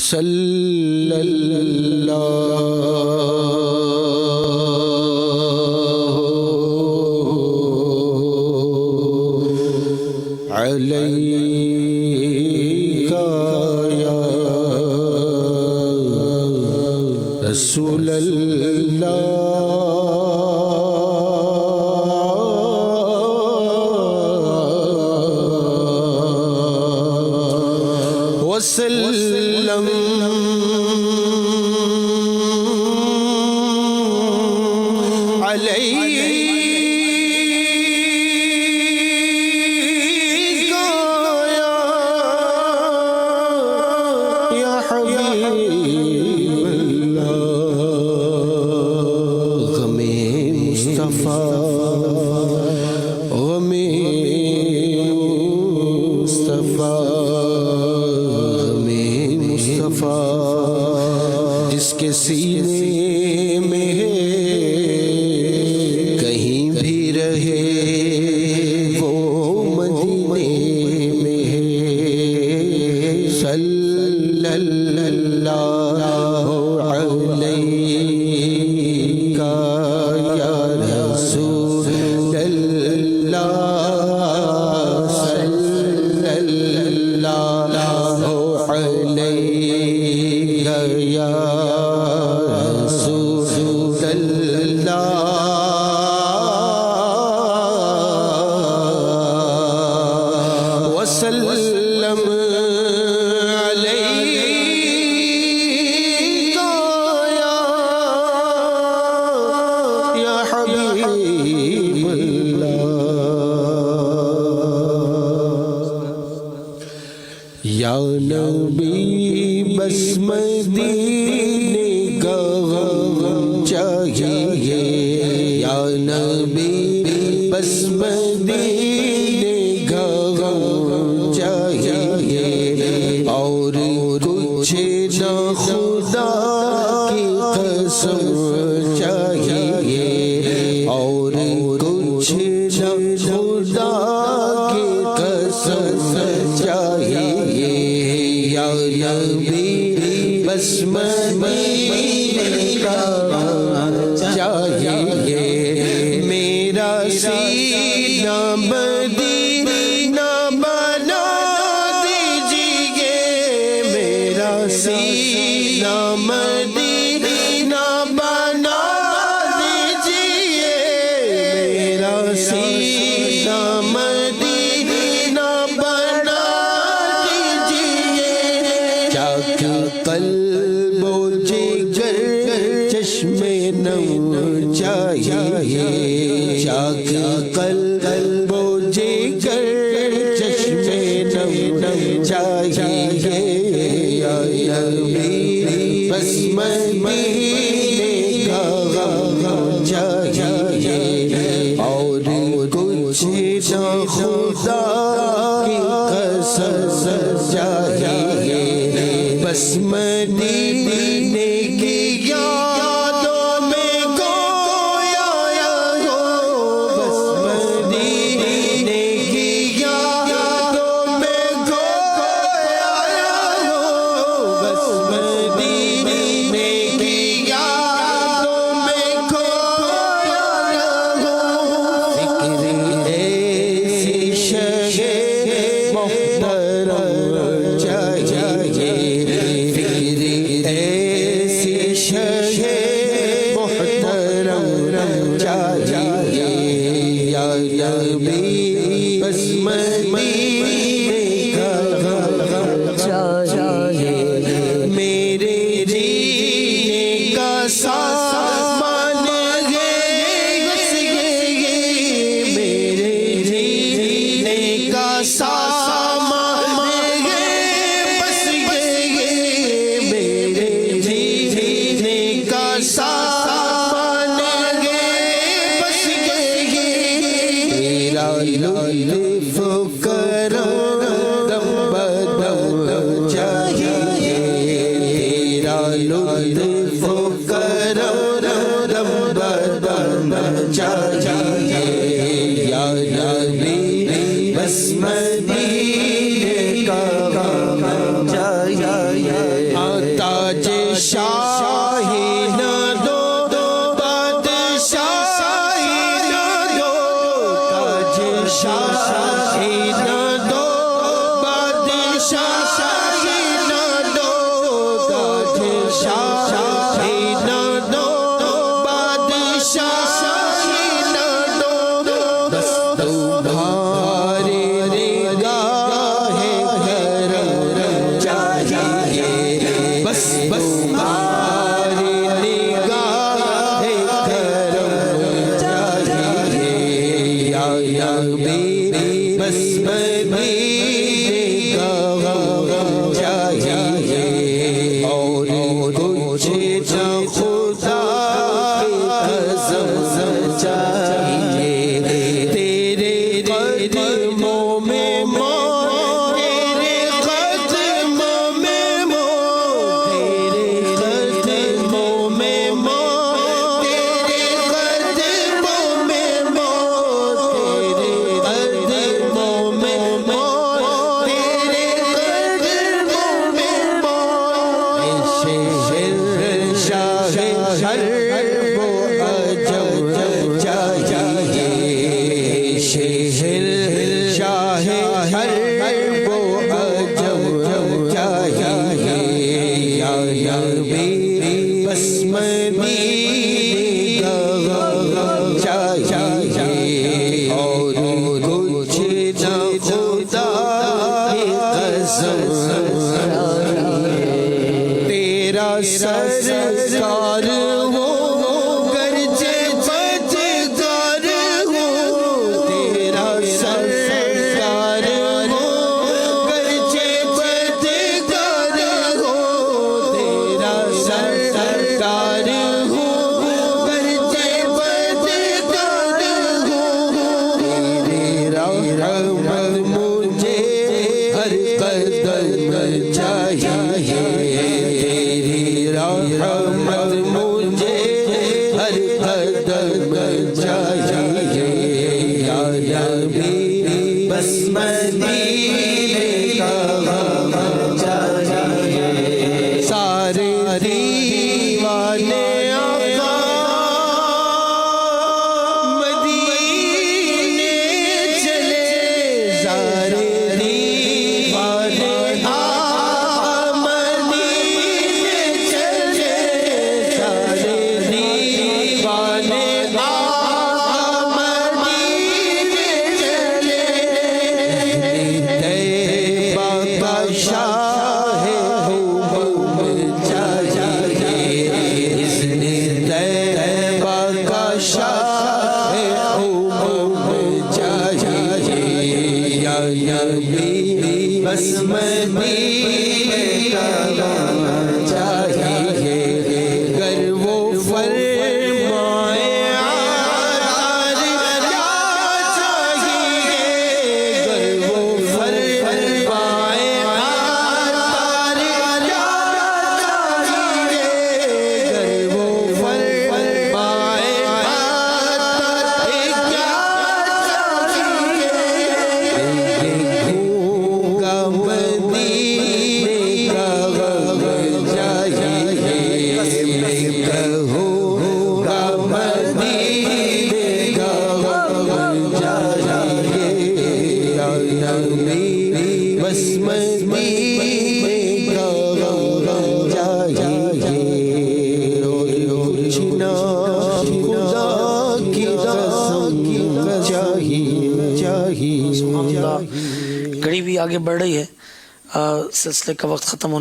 صلی اللہ علیہ یا رسول اللہ وسلم علیک یا حبیب اللہ غم مصطفیٰ غم مصطفیٰ جس کے سینے میں ہے کہیں بھی رہے وہ مدینے میں ہے صلی اللہ علیہ یا رسول اللہ صلی اللہ علیہ یا رسول اللہ وسلم علیک یا حبیب اللہ یا نبی بس مدینے کا غم چاہیے یا نبی بس مدینے کا غم چاہیے اور کچھ نہ خدا کی قسم چاہیے اور کچھ نہ خدا کی قسم چاہیے یا نبی بس مدینے کا چاہیے میرا سینہ مدینہ بنا دیجیے میرا سینہ مدینہ بنا دیجیے میرا سینہ مدینہ بنا دیجیے چاک قلب و جگر چشم نم چاہیے چاک قلب و جگر چشم نم چاہیے یا نبی بس مدینے کا غم چاہیے اور کچھ نہ خدا کی قسم چاہیے بس مدینے کی یادوں میں گویا ہو بس مدینے کی یادوں میں گویا ہو بس مدینے کی یادوں میں گویا ہو فکر ایسی شہ محترم چاہیے فکر ایسی شہ محترم چاہیے یا نبی بس مدینے کا غم چاہیے میرے جینے کا سامان ہے بس یہ میرے جینے کا سامان ہے بس یہ میرے جینے کا سامان ہے بس یہ تیرا لطف کرم دم بدم چاہیے تیرا لطف کرم دم بدم چاہیے یا نبی بس مدینے کا غم چاہیے بادشاہی نہ دو بادشاہی نہ دو تاج شاہی نہ دو بادشاہی نہ دو تاج شاہی نہ دو بادشاہی نہ دو بس تمہاری نگاہ کرم چاہیے بس بس تمہاری نگاہ کرم چاہیے یا نبی بس مدینے کا چاہیے اور کچھ نہ خدا قسم چاہیے تیرے قدموں میں موت تیرے قدموں میں موت تیرے قدموں میں موت تیرے قدموں میں موت تیرے قدموں میں موت تیرے قدموں میں موت شاہ ہر وہ عجب چاہیے شہر شاہ ہر وہ عجب چاہیے یا نبی بس مدینے کا چاہیے اور کچھ نہ خدا قسم تیرا سرکار ہو گرچہ بدکار ہو تیرا سرکار ہو گرچہ بدکار ہو تیرا سرکار ہو گرچہ بدکار ہو تیرا رحمت مجھے ہر قدم چاہیے تیری رحمت مجھے ہر قدم چاہیے یا نبی بس مدینے کا چاہیے سارے دیوانے آقا مدینے چلے سارے دیوانے آقا مدینے چلے سارے دیوانے آقا مدینے چلے طیبہ کا شاہ چاہیے اس نے طیبہ کا شاہ چاہیے یا نبی بس مدینے کا چاہیے گر وہ فرمائے آدھار کیا چاہیے گر وہ فرمائے آدھار کیا چاہیے گر وہ فرمائے آدھار کیا چاہیے دیکھوں گا مدینے کا چاہیے میں کہوں گا مدینے کا چاہیے یا نبی بس مدینے کا چاہیے کچھ نہ خدا کی قسم چاہیے گھڑی بھی آگے بڑھ رہی ہے، سلسلے کا وقت ختم ہونے